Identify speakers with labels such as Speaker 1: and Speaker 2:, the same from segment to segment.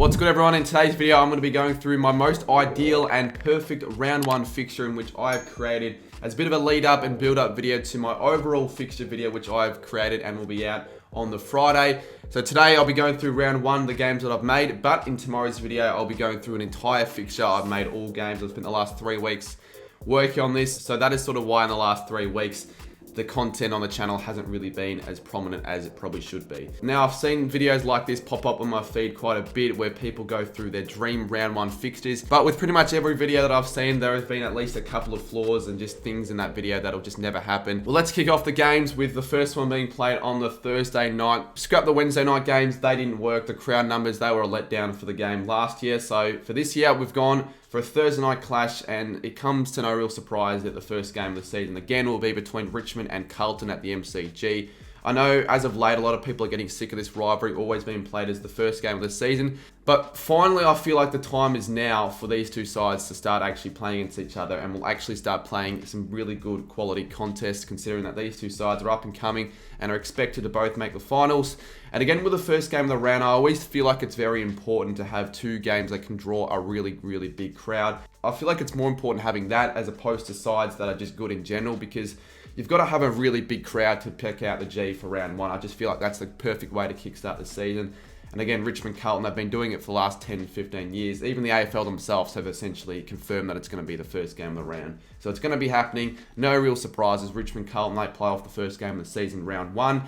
Speaker 1: What's good, everyone? In today's video, I'm going to be going through my most ideal and perfect round one fixture in which I've created as a bit of a lead up and build up video to my overall fixture video, which I've created and will be out on the Friday. So today I'll be going through round one, the games that I've made, but in tomorrow's video, I'll be going through an entire fixture. I've made all games. I've spent the last 3 weeks working on this. So that is sort of why in the last 3 weeks, the content on the channel hasn't really been as prominent as it probably should be. Now, I've seen videos like this pop up on my feed quite a bit where people go through their dream round one fixtures, but with pretty much every video that I've seen, there has been at least a couple of flaws and just things in that video that'll just never happen. Well, let's kick off the games with the first one being played on the Thursday night. Scrap the Wednesday night games, they didn't work. The crowd numbers, they were a letdown for the game last year. So for this year, we've gone for a Thursday night clash, and it comes to no real surprise that the first game of the season again will be between Richmond and Carlton at the MCG. I know as of late a lot of people are getting sick of this rivalry always being played as the first game of the season, but finally I feel like the time is now for these two sides to start actually playing against each other, and we'll actually start playing some really good quality contests, considering that these two sides are up and coming and are expected to both make the finals. And again, with the first game of the round, I always feel like it's very important to have two games that can draw a really, really big crowd. I feel like it's more important having that as opposed to sides that are just good in general, because you've got to have a really big crowd to pick out the G for round one. I just feel like that's the perfect way to kickstart the season. And again, Richmond Carlton, they've been doing it for the last 10, 15 years. Even the AFL themselves have essentially confirmed that it's going to be the first game of the round. So it's going to be happening. No real surprises. Richmond Carlton, they play off the first game of the season, round one.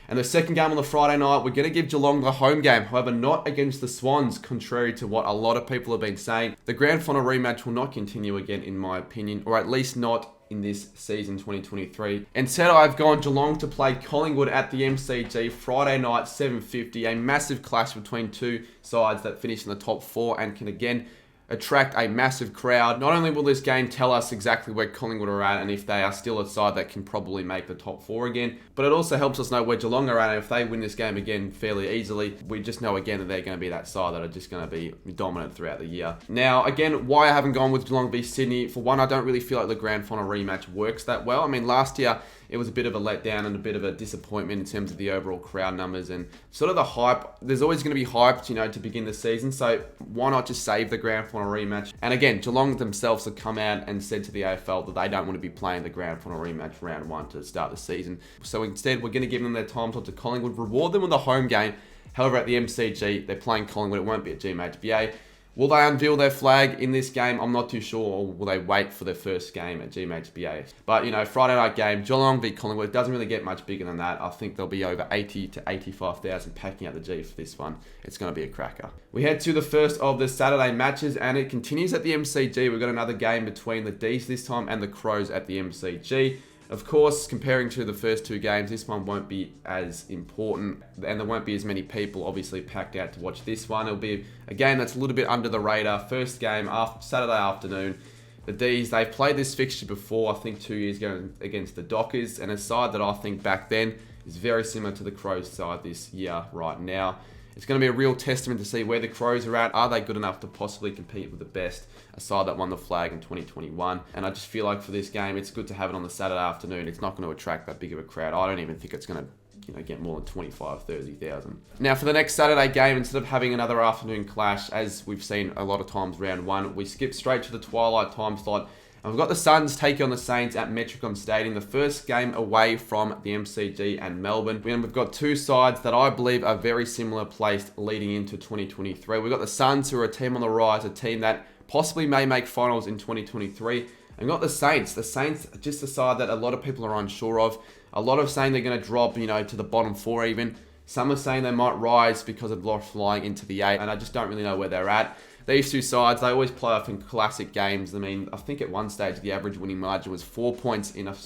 Speaker 1: And the second game on the Friday night, we're going to give Geelong the home game. However, not against the Swans, contrary to what a lot of people have been saying. The grand final rematch will not continue again, in my opinion, or at least not in this season 2023. Instead, I've gone Geelong to play Collingwood at the MCG Friday night, 7:50. A massive clash between two sides that finish in the top 4 and can again attract a massive crowd. Not only will this game tell us exactly where Collingwood are at and if they are still a side that can probably make the top 4 again, but it also helps us know where Geelong are at, and if they win this game again fairly easily, we just know again that they're going to be that side that are just going to be dominant throughout the year. Now, again, why I haven't gone with Geelong v Sydney, for one, I don't really feel like the grand final rematch works that well. I mean, last year, it was a bit of a letdown and a bit of a disappointment in terms of the overall crowd numbers and sort of the hype. There's always going to be hype, to begin the season. So why not just save the grand final rematch? And again, Geelong themselves have come out and said to the AFL that they don't want to be playing the grand final rematch round one to start the season. So instead, we're going to give them their time to Collingwood, reward them with a home game. However, at the MCG, they're playing Collingwood. It won't be at GMHBA. Will they unveil their flag in this game? I'm not too sure. Or will they wait for their first game at GMHBA? But, Friday night game, Geelong v Collingwood, it doesn't really get much bigger than that. I think there'll be over 80 to 85,000 packing out the G for this one. It's going to be a cracker. We head to the first of the Saturday matches, and it continues at the MCG. We've got another game between the D's this time and the Crows at the MCG. Of course, comparing to the first two games, this one won't be as important, and there won't be as many people obviously packed out to watch this one. It'll be a game that's a little bit under the radar. First game, Saturday afternoon. The D's, they've played this fixture before, I think 2 years ago against the Dockers, and a side that I think back then is very similar to the Crows side this year right now. It's going to be a real testament to see where the Crows are at. Are they good enough to possibly compete with the best, a side that won the flag in 2021? And I just feel like for this game, it's good to have it on the Saturday afternoon. It's not going to attract that big of a crowd. I don't even think it's going to get more than 25, 30,000. Now, for the next Saturday game, instead of having another afternoon clash, as we've seen a lot of times round one, we skip straight to the twilight time slot. And we've got the Suns taking on the Saints at Metricon Stadium, the first game away from the MCG and Melbourne. And we've got two sides that I believe are very similar placed leading into 2023. We've got the Suns, who are a team on the rise, a team that possibly may make finals in 2023. And we've got the Saints. The Saints are just a side that a lot of people are unsure of. A lot of saying they're going to drop, to the bottom 4 even. Some are saying they might rise because of loss flying into the 8, and I just don't really know where they're at. These two sides, they always play off in classic games. I mean, I think at one stage, the average winning margin was 4 points in a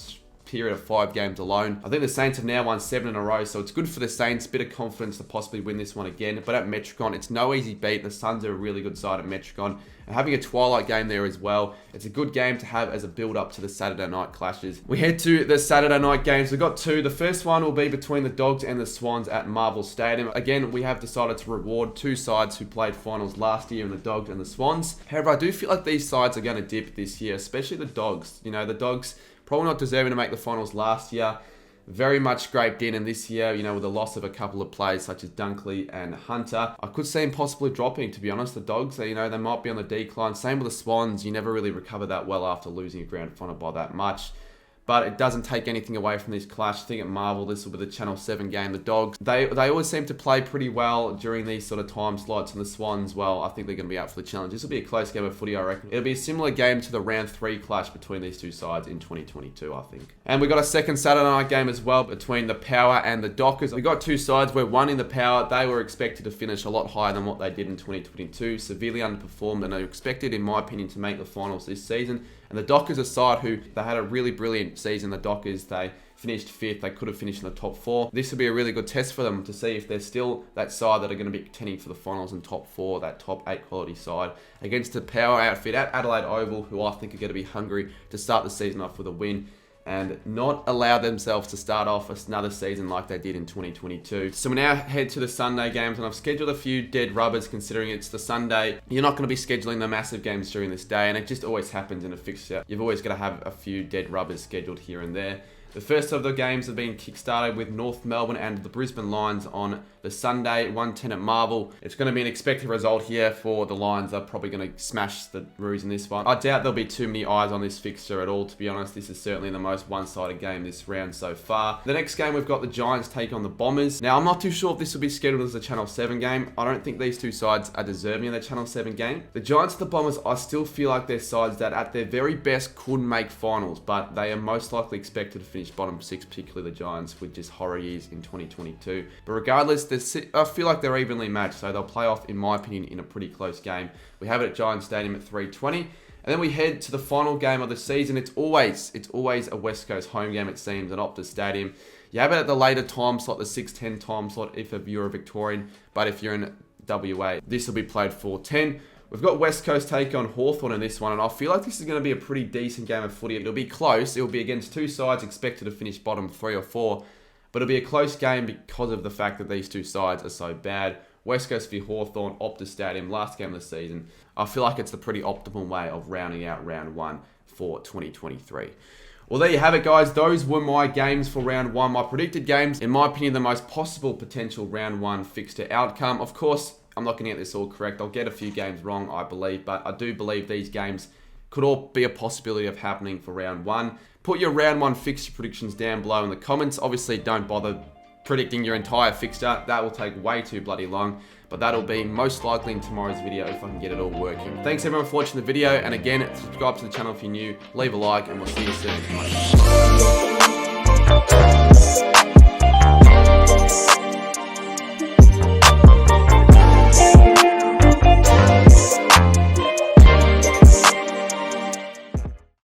Speaker 1: period of 5 games alone. I think the Saints have now won 7 in a row, so it's good for the Saints. Bit of confidence to possibly win this one again. But at Metricon, it's no easy beat. The Suns are a really good side at Metricon. And having a twilight game there as well, it's a good game to have as a build-up to the Saturday night clashes. We head to the Saturday night games. We've got 2. The first one will be between the Dogs and the Swans at Marvel Stadium. Again, we have decided to reward two sides who played finals last year in the Dogs and the Swans. However, I do feel like these sides are going to dip this year, especially the Dogs. The Dogs probably not deserving to make the finals last year. very much scraped in, and this year, you know, with the loss of a couple of players such as Dunkley and Hunter, I could see him possibly dropping, to be honest. The Dogs, you know, they might be on the decline. Same with the Swans. You never really recover that well after losing a grand final by that much. But it doesn't take anything away from this clash. I think at Marvel, this will be the Channel 7 game. The Dogs, they always seem to play pretty well during these sort of time slots. And the Swans, well, I think they're going to be out for the challenge. This will be a close game of footy, I reckon. It'll be a similar game to the round 3 clash between these two sides in 2022, I think. And we got a second Saturday night game as well between the Power and the Dockers. We got two sides where one in the Power, they were expected to finish a lot higher than what they did in 2022. Severely underperformed, and are expected, in my opinion, to make the finals this season. And the Dockers, a side who, they had a really brilliant season. The Dockers, they finished 5th. They could have finished in the top 4. This will be a really good test for them to see if they're still that side that are going to be contending for the finals and top 4, that top 8 quality side, against the Power outfit at Adelaide Oval, who I think are going to be hungry to start the season off with a win and not allow themselves to start off another season like they did in 2022. So we now head to the Sunday games, and I've scheduled a few dead rubbers considering it's the Sunday. You're not going to be scheduling the massive games during this day, and it just always happens in a fixture. You've always got to have a few dead rubbers scheduled here and there. The first of the games have been kickstarted with North Melbourne and the Brisbane Lions on the Sunday, 1:10 at Marvel. It's going to be an expected result here for the Lions. They're probably going to smash the Roos in this one. I doubt there'll be too many eyes on this fixture at all, to be honest. This is certainly the most one-sided game this round so far. The next game, we've got the Giants take on the Bombers. Now, I'm not too sure if this will be scheduled as a Channel 7 game. I don't think these two sides are deserving of the Channel 7 game. The Giants and the Bombers, I still feel like they're sides that at their very best could make finals, but they are most likely expected to finish bottom 6, particularly the Giants, with just horror years in 2022. But regardless, I feel like they're evenly matched, so they'll play off, in my opinion, in a pretty close game. We have it at Giants Stadium at 3:20. And then we head to the final game of the season. It's always a West Coast home game, it seems, at Optus Stadium. You have it at the later time slot, the 6:10 time slot, if you're a Victorian. But if you're in WA, this will be played 4:10. We've got West Coast take on Hawthorn in this one, and I feel like this is going to be a pretty decent game of footy. It'll be close. It'll be against two sides expected to finish bottom 3 or 4, but it'll be a close game because of the fact that these two sides are so bad. West Coast v Hawthorn, Optus Stadium, last game of the season. I feel like it's the pretty optimal way of rounding out round 1 for 2023. Well, there you have it, guys. Those were my games for round 1. My predicted games, in my opinion, the most possible potential round 1 fixture outcome. Of course, I'm not going to get this all correct. I'll get a few games wrong, I believe, but I do believe these games could all be a possibility of happening for round 1. Put your round 1 fixture predictions down below in the comments. Obviously, don't bother predicting your entire fixture. That will take way too bloody long, but that'll be most likely in tomorrow's video if I can get it all working. Thanks everyone for watching the video, and again, subscribe to the channel if you're new, leave a like, and we'll see you soon.